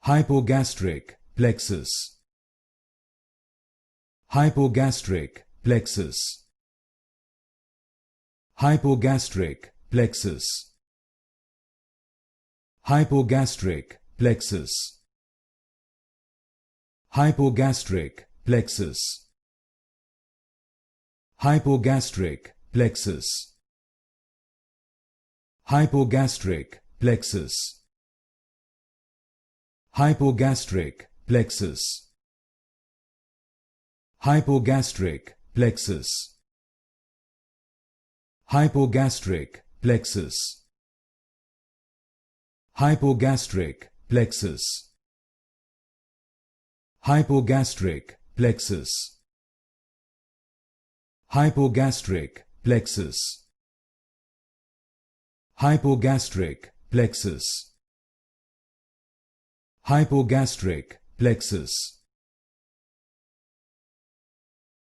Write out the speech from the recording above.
Hypogastric plexus. Hypogastric plexus. Hypogastric plexus. Hypogastric plexus. Hypogastric plexus. Hypogastric plexus. Hypogastric plexus. Hypogastric plexus. Hypogastric plexus. Hypogastric plexus. Hypogastric plexus. Hypogastric plexus. Hypogastric plexus. Hypogastric plexus. Hypogastric plexus.